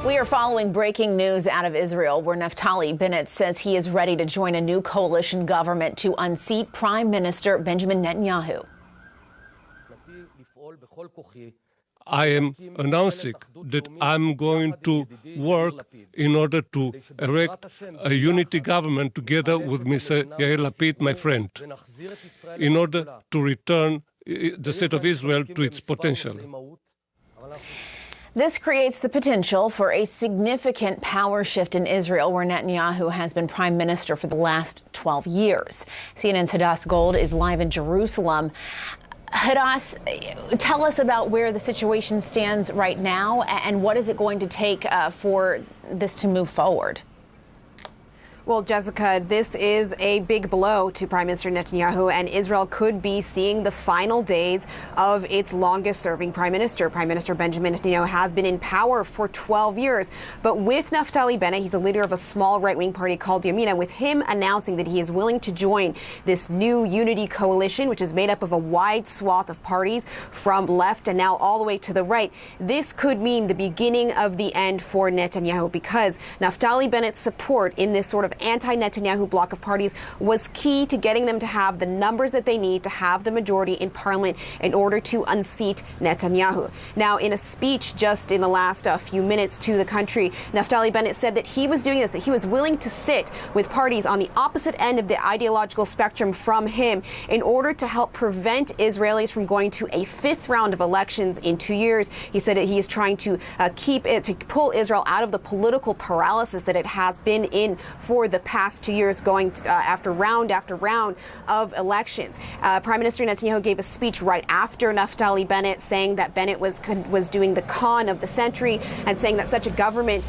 We are following breaking news out of Israel, where Naftali Bennett says he is ready to join a new coalition government to unseat Prime Minister Benjamin Netanyahu. I am announcing that I'm going to work in order to erect a unity government together with Mr. Yair Lapid, my friend, in order to return the state of Israel to its potential. This creates the potential for a significant power shift in Israel, where Netanyahu has been prime minister for the last 12 years. CNN's Hadass Gold is live in Jerusalem. Hadass, tell us about where the situation stands right now and what is it going to take for this to move forward? Well, Jessica, this is a big blow to Prime Minister Netanyahu, and Israel could be seeing the final days of its longest-serving prime minister. Prime Minister Benjamin Netanyahu has been in power for 12 years. But with Naftali Bennett, he's the leader of a small right-wing party called Yamina, with him announcing that he is willing to join this new unity coalition, which is made up of a wide swath of parties from left and now all the way to the right. This could mean the beginning of the end for Netanyahu, because Naftali Bennett's support in this sort of anti-Netanyahu bloc of parties was key to getting them to have the numbers that they need to have the majority in parliament in order to unseat Netanyahu. Now, in a speech just in the last few minutes to the country, Naftali Bennett said that he was doing this, that he was willing to sit with parties on the opposite end of the ideological spectrum from him in order to help prevent Israelis from going to a fifth round of elections in 2 years. He said that he is trying to pull Israel out of the political paralysis that it has been in for the past 2 years, going after round of elections. Prime Minister Netanyahu gave a speech right after Naftali Bennett, saying that Bennett was doing the con of the century and saying that such a government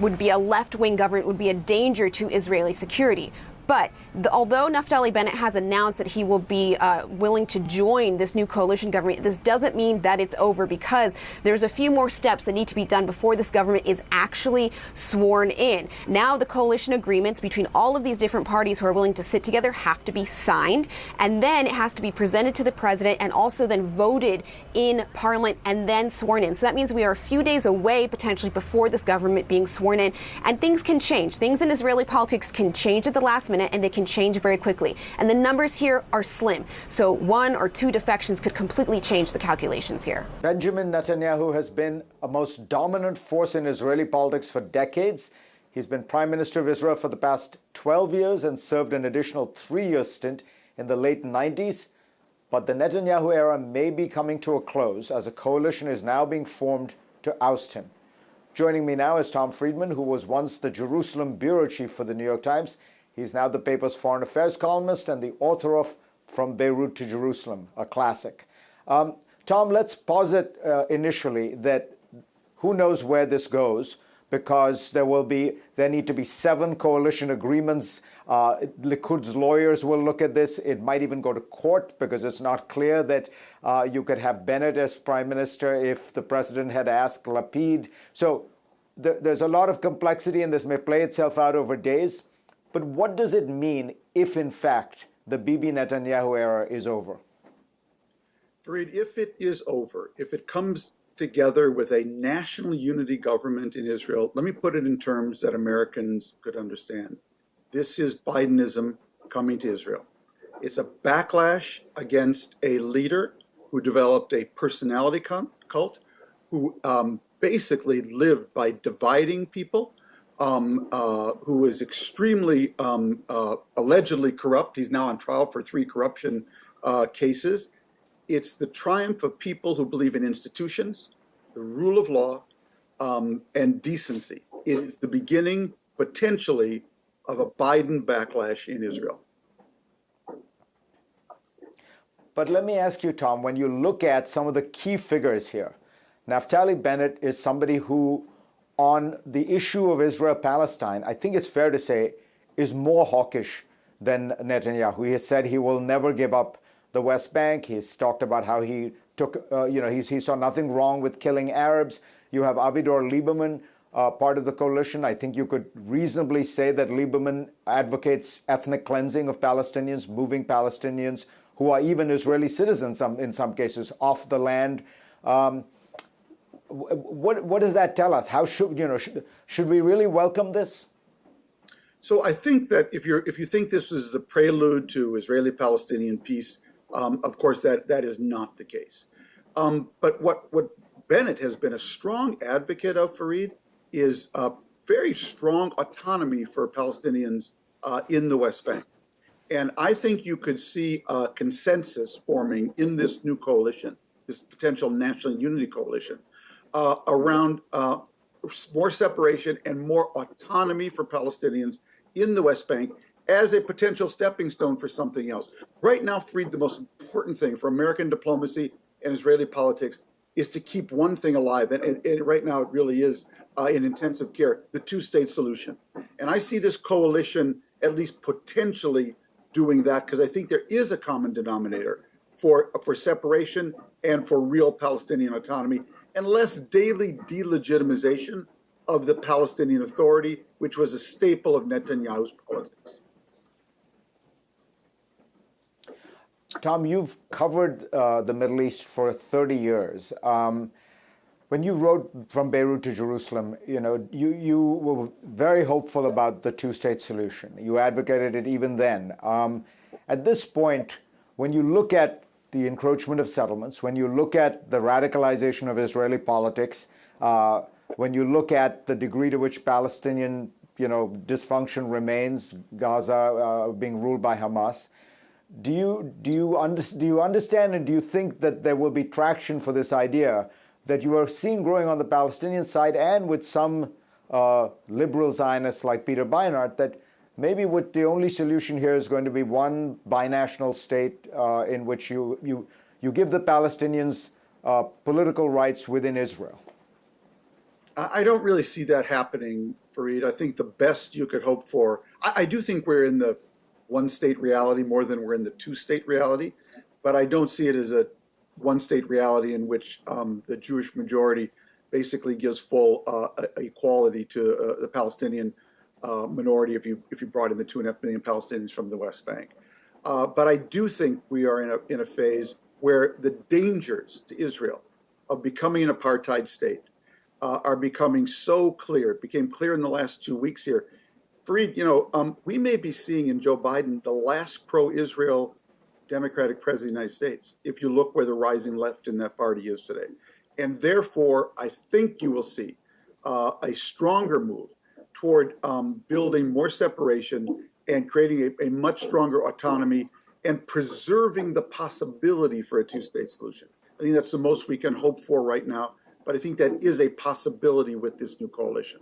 would be a left-wing government, would be a danger to Israeli security. But although Naftali Bennett has announced that he will be willing to join this new coalition government, this doesn't mean that it's over, because there's a few more steps that need to be done before this government is actually sworn in. Now the coalition agreements between all of these different parties who are willing to sit together have to be signed, and then it has to be presented to the president and also then voted in parliament and then sworn in. So that means we are a few days away potentially before this government being sworn in, and things can change. Things in Israeli politics can change at the last minute, and they can change very quickly. And the numbers here are slim. So 1 or 2 defections could completely change the calculations here. Benjamin Netanyahu has been a most dominant force in Israeli politics for decades. He's been Prime Minister of Israel for the past 12 years and served an additional 3-year stint in the late 90s. But the Netanyahu era may be coming to a close, as a coalition is now being formed to oust him. Joining me now is Tom Friedman, who was once the Jerusalem bureau chief for the New York Times. He's now the paper's foreign affairs columnist and the author of From Beirut to Jerusalem, a classic. Tom, let's posit initially that who knows where this goes, because there need to be 7 coalition agreements. Likud's lawyers will look at this. It might even go to court, because it's not clear that you could have Bennett as prime minister if the president had asked Lapid. So there's a lot of complexity, and this may play itself out over days. But what does it mean if, in fact, the Bibi Netanyahu era is over? Fareed, if it is over, if it comes together with a national unity government in Israel, let me put it in terms that Americans could understand. This is Bidenism coming to Israel. It's a backlash against a leader who developed a personality cult, who basically lived by dividing people, who is extremely allegedly corrupt. He's now on trial for 3 corruption cases. It's the triumph of people who believe in institutions, the rule of law, and decency. It is the beginning, potentially, of a Biden backlash in Israel. But let me ask you, Tom, when you look at some of the key figures here, Naftali Bennett is somebody who, on the issue of Israel-Palestine, I think it's fair to say, is more hawkish than Netanyahu. He has said he will never give up the West Bank. He's talked about how he took, he saw nothing wrong with killing Arabs. You have Avigdor Lieberman, part of the coalition. I think you could reasonably say that Lieberman advocates ethnic cleansing of Palestinians, moving Palestinians who are even Israeli citizens in some cases off the land. What does that tell us? How should we really welcome this? So I think that if you think this is the prelude to Israeli-Palestinian peace, of course that is not the case. But what Bennett has been a strong advocate of, Fareed, is a very strong autonomy for Palestinians in the West Bank. And I think you could see a consensus forming in this new coalition, this potential national unity coalition, around more separation and more autonomy for Palestinians in the West Bank as a potential stepping stone for something else. Right now, Fareed, the most important thing for American diplomacy and Israeli politics is to keep one thing alive. And right now, it really is in intensive care, the two-state solution. And I see this coalition at least potentially doing that, because I think there is a common denominator for separation and for real Palestinian autonomy, and less daily delegitimization of the Palestinian Authority, which was a staple of Netanyahu's politics. Tom, you've covered the Middle East for 30 years. When you wrote From Beirut to Jerusalem, you were very hopeful about the two-state solution. You advocated it even then. At this point, when you look at the encroachment of settlements, when you look at the radicalization of Israeli politics, when you look at the degree to which Palestinian, dysfunction remains, Gaza being ruled by Hamas, do you understand and do you think that there will be traction for this idea that you are seeing growing on the Palestinian side and with some liberal Zionists like Peter Beinart, that maybe the only solution here is going to be one binational state in which you give the Palestinians political rights within Israel? I don't really see that happening, Fareed. I think the best you could hope for, I do think we're in the one-state reality more than we're in the two-state reality, but I don't see it as a one-state reality in which the Jewish majority basically gives full equality to the Palestinian minority if you brought in the 2.5 million Palestinians from the West Bank. But I do think we are in a phase where the dangers to Israel of becoming an apartheid state are becoming so clear. It became clear in the last 2 weeks here. Fareed, we may be seeing in Joe Biden the last pro-Israel Democratic president of the United States, if you look where the rising left in that party is today. And therefore, I think you will see a stronger move toward building more separation and creating a much stronger autonomy and preserving the possibility for a two-state solution. I think that's the most we can hope for right now, but I think that is a possibility with this new coalition.